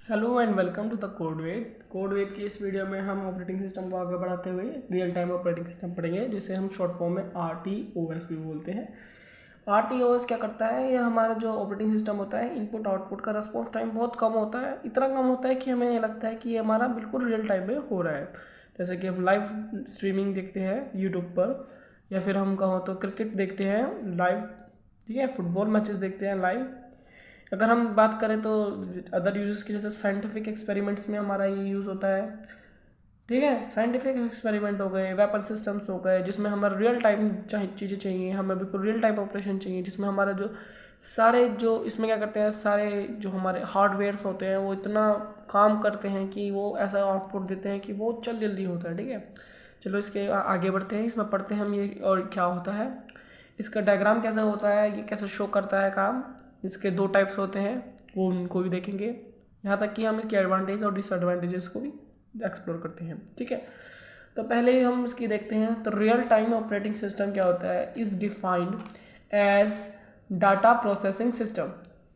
Hello and welcome to the कोडवेट की इस वीडियो में हम ऑपरेटिंग सिस्टम को आगे बढ़ाते हुए रियल टाइम ऑपरेटिंग सिस्टम पढ़ेंगे, जिसे हम शॉर्ट फॉर्म में RTOS भी बोलते हैं। RTOS क्या करता है? ये हमारा जो ऑपरेटिंग सिस्टम होता है, इनपुट आउटपुट का रिस्पॉन्स टाइम बहुत कम होता है। इतना कम होता है कि हमें लगता है कि ये हमारा बिल्कुल रियल टाइम में हो रहा है। जैसे कि हम लाइव स्ट्रीमिंग देखते हैं यूट्यूब पर, या फिर हम कहो तो क्रिकेट देखते हैं लाइव, ठीक है, फुटबॉल मैचेस देखते हैं लाइव। अगर हम बात करें तो अदर यूजेस की, जैसे साइंटिफिक एक्सपेरिमेंट्स में हमारा ये यूज़ होता है, ठीक है। साइंटिफिक एक्सपेरिमेंट हो गए, वेपन सिस्टम्स हो गए, जिसमें हमारा रियल टाइम चीज़ें चाहिए, हमें बिल्कुल रियल टाइम ऑपरेशन चाहिए, जिसमें हमारा जो सारे जो इसमें क्या करते हैं, सारे जो हमारे हार्डवेयर्स होते हैं वो इतना काम करते हैं कि वो ऐसा आउटपुट देते हैं कि बहुत जल्दी होता है, ठीक है। चलो इसके आगे बढ़ते हैं, इसमें पढ़ते हैं हम ये और क्या होता है, इसका डायग्राम कैसा होता है, ये कैसे शो करता है काम। इसके दो टाइप्स होते हैं, वो उनको भी देखेंगे, यहाँ तक कि हम इसके एडवांटेज और डिसएडवांटेजेस को भी एक्सप्लोर करते हैं, ठीक है। तो पहले हम इसकी देखते हैं। तो रियल टाइम ऑपरेटिंग सिस्टम क्या होता है? Is defined as data processing system,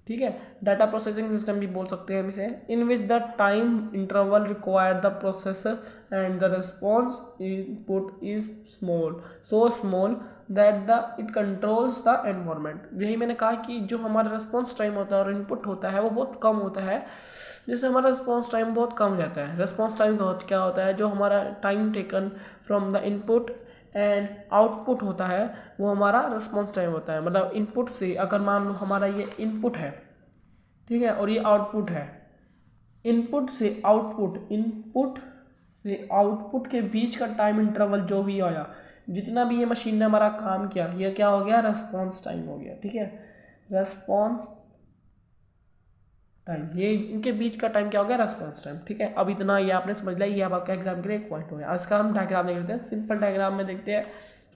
ठीक है। डाटा प्रोसेसिंग सिस्टम भी बोल सकते हैं हम इसे, in which the time interval require the processor and the response input is small, so small that the it controls the environment. यही मैंने कहा कि जो हमारा रिस्पॉन्स टाइम होता है और इनपुट होता है वो बहुत कम होता है, जिससे हमारा रिस्पॉन्स टाइम बहुत कम हो जाता है। रिस्पॉन्स टाइम क्या होता है? जो हमारा time taken from the input and output होता है वो हमारा रिस्पॉन्स टाइम होता है। मतलब इनपुट से, अगर मान लो हमारा ये इनपुट है, ठीक है, और ये आउटपुट है, इनपुट से आउटपुट के बीच का टाइम इंटरवल जो भी आया, जितना भी ये मशीन ने हमारा काम किया, ये क्या हो गया? रेस्पॉन्स टाइम हो गया, ठीक है। रेस्पॉन्स टाइम, ये इनके बीच का टाइम क्या हो गया? रेस्पॉन्स टाइम, ठीक है। अब इतना ये आपने समझ लिया, ये अब आपका एग्जाम के लिए एक पॉइंट हो गया। इसका हम डायग्राम देख लेते हैं। सिंपल डायग्राम में देखते हैं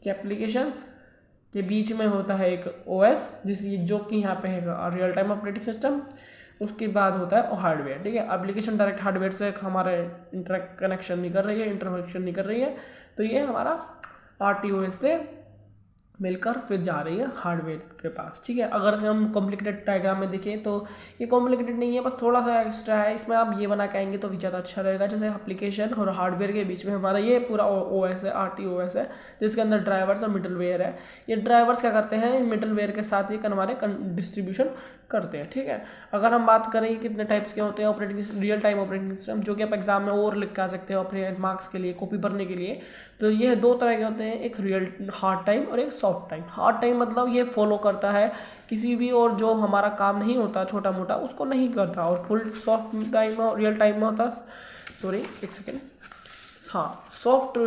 कि एप्लीकेशन के बीच में होता है एक OS, जो कि यहाँ पे है रियल टाइम ऑपरेटिंग सिस्टम। उसके बाद होता है हार्डवेयर, ठीक है। एप्लीकेशन डायरेक्ट हार्डवेयर से हमारा इंटरेक्ट कनेक्शन नहीं कर रही है, इंटरकनेक्शन नहीं कर रही है, तो ये हमारा RTOS से मिलकर फिर जा रही है हार्डवेयर के पास, ठीक है। अगर हम कॉम्प्लिकेटेड डायग्राम में देखें तो ये कॉम्प्लिकेटेड नहीं है, बस थोड़ा सा एक्स्ट्रा है। इसमें आप ये बना के आएंगे तो भी ज़्यादा अच्छा रहेगा। जैसे एप्लीकेशन और हार्डवेयर के बीच में हमारा ये पूरा OS है, RTOS है, जिसके अंदर ड्राइवर्स और मिडलवेयर है। ये ड्राइवर्स क्या करते हैं? मिडलवेयर के साथ ये हमारे डिस्ट्रीब्यूशन करते हैं, ठीक है। अगर हम बात करें कितने टाइप्स के होते हैं operating real time operating system, जो कि आप एग्जाम में और लिख के आ सकते हो अपने मार्क्स के लिए, कॉपी भरने के लिए, तो ये दो तरह के होते हैं, एक रियल हार्ड टाइम और एक सॉफ्ट टाइम। हार्ड टाइम मतलब ये फॉलो करता है किसी भी, और जो हमारा काम नहीं होता छोटा मोटा उसको नहीं करता, और फुल सॉफ्ट टाइम और रियल टाइम में होता, सॉरी एक सेकेंड, हाँ, soft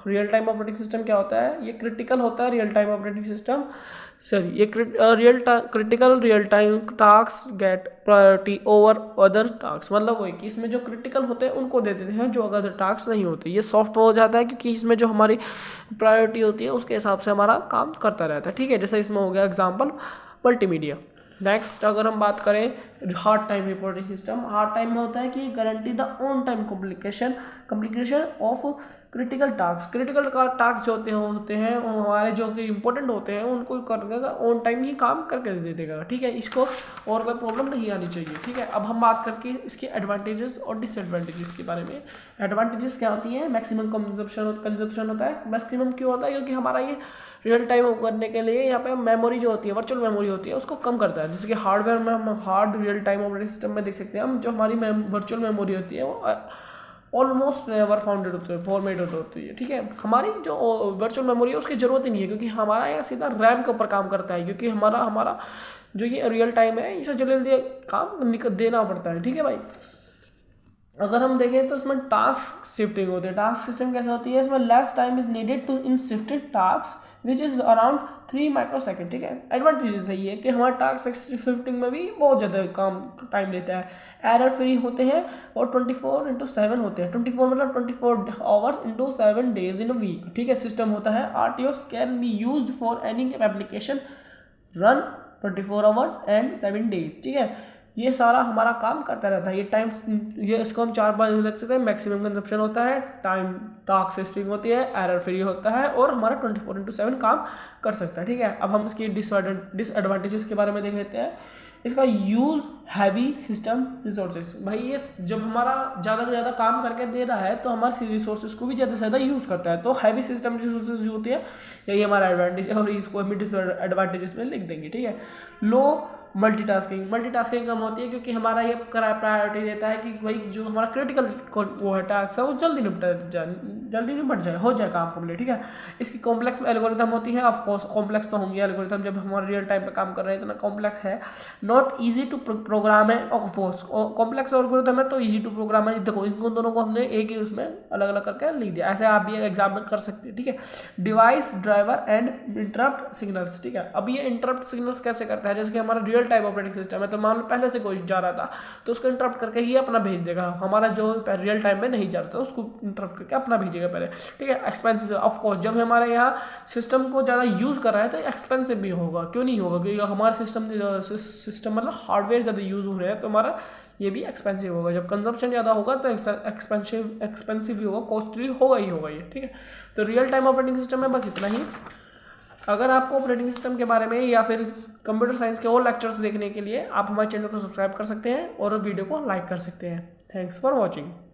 real time operating system क्या होता है? ये क्रिटिकल होता है real time operating system, sorry ये critical real time task get priority over other task. मतलब वही कि इसमें जो क्रिटिकल होते हैं उनको दे देते हैं, जो अदर टास्क नहीं होते। ये सॉफ्ट हो जाता है क्योंकि इसमें जो हमारी प्रायोरिटी होती है उसके हिसाब से हमारा काम करता रहता है, ठीक है। जैसे इसमें हो गया एग्जाम्पल मल्टीमीडिया। नेक्स्ट अगर हम बात करें hard time reporting system, hard time में होता है कि guarantee the on time complication of critical task. Critical का टास्क जो होते हैं वो हमारे जो कि इंपॉर्टेंट होते हैं उनको करने का ऑन टाइम ही काम करके दे देगा, ठीक है। इसको और कोई प्रॉब्लम नहीं आनी चाहिए, ठीक है। अब हम बात करके इसके एडवांटेजेस और डिसएडवांटेजेस के बारे में। एडवांटेजेस क्या होती है? मैक्सिमम कंजप्शन होता है। मैक्सिमम क्यों होता है? क्योंकि हमारा ये रियल टाइम करने के लिए यहाँ पे मेमोरी जो होती है, वर्चुअल मेमोरी होती है, उसको कम करता है। जैसे कि हार्डवेयर में हम hard real time operating system में देख सकते हैं हम, जो हमारी वर्चुअल मेमोरी होती है वो ऑलमोस्ट नेवर फाउंडेड फॉर्मेटेड होती है, ठीक है। हमारी जो वर्चुअल मेमोरी है उसकी ज़रूरत ही नहीं है, क्योंकि हमारा यहाँ सीधा रैम के ऊपर काम करता है, क्योंकि हमारा जो ये रियल टाइम है इसे जल्दी काम देना पड़ता है, ठीक है भाई। अगर हम देखें तो इसमें टास्क शिफ्टिंग होती है। टास्क सिस्टम कैसे होती है? इसमें less time is needed to in shifted task which is around 3 microsecond, ठीक है। एडवांटेज यही है कि हमारा टास्क शिफ्टिंग में भी बहुत ज़्यादा काम टाइम लेता है। एरर फ्री होते हैं और 24/7 होते हैं। 24 मतलब 24 hours into 7 days in a week, ठीक है। सिस्टम होता है RTOS can be use for any application run 24 hours and 7 days, ठीक है। ये सारा हमारा काम करता रहता है। ये टाइम, ये इसको हम 4 बार लिख सकते हैं। मैक्सिमम कंजप्शन होता है, टाइम टास्क स्ट्रिंग होती है, एरर फ्री होता है, और हमारा 24/7 काम कर सकता है, ठीक है। अब हम इसकी डिसएडवांटेजेस के बारे में देख लेते हैं। इसका यूज़ हैवी सिस्टम रिसोर्सेज। भाई ये जब हमारा ज़्यादा से ज़्यादा काम करके दे रहा है तो हमारे रिसोर्सेज को भी ज़्यादा से ज़्यादा यूज़ करता है, तो हैवी सिस्टम रिसोर्सेज जो होती है यही हमारा एडवांटेज है, और इसको हम डिसएडवांटेजेस में लिख देंगे, ठीक है। लो मल्टीटास्किंग कम होती है क्योंकि हमारा ये प्रायोरिटी देता है कि भाई जो हमारा क्रिटिकल वो है टास्क है वो जल्दी निपट जाए, हो जाए काम कंप्लीट, ठीक है। इसकी कॉम्प्लेक्स एल्गोरिथम होती है, ऑफ कोर्स कॉम्प्लेक्स तो होंगे एल्गोरिथम जब हमारे रियल टाइम पे काम कर रहे हैं, इतना कॉम्प्लेक्स है। नॉट ईजी टू प्रोग्राम है, ऑफ कोर्स कॉम्प्लेक्स एल्गोरिथम है तो ईजी टू प्रोग्राम है। देखो इन दोनों को हमने एक ही उसमें अलग अलग करके लिख दिया, ऐसे आप भी एग्जाम में कर सकते हैं, ठीक है। Device driver and interrupt signals, ठीक है। अब ये इंटरप्ट सिग्नल्स कैसे करता है, जैसे कि हमारा रियल टाइम ऑपरेटिंग सिस्टम है तो मान लो पहले से कोई जा रहा था तो उसको इंटरप्ट करके ही अपना भेज देगा, हमारा जो रियल टाइम में नहीं जा रहा था उसको इंटरप्ट करके अपना भेजेगा पहले, ठीक है। एक्सपेंसिव ऑफ कोर्स जब हमारे यहाँ सिस्टम को ज़्यादा यूज़ कर रहा है तो एक्सपेंसिव भी होगा, क्यों नहीं होगा, क्योंकि हमारा सिस्टम मतलब हार्डवेयर ज़्यादा यूज़ हो रहे हैं तो हमारा ये भी एक्सपेंसिव होगा। जब कंजप्शन ज़्यादा होगा तो एक्सपेंसिव भी होगा, कॉस्टली होगा ही होगा ये, ठीक है। तो रियल टाइम ऑपरेटिंग सिस्टम में बस इतना ही। अगर आपको ऑपरेटिंग सिस्टम के बारे में या फिर कंप्यूटर साइंस के और लेक्चर्स देखने के लिए आप हमारे चैनल को सब्सक्राइब कर सकते हैं और वीडियो को लाइक कर सकते हैं। Thanks for watching.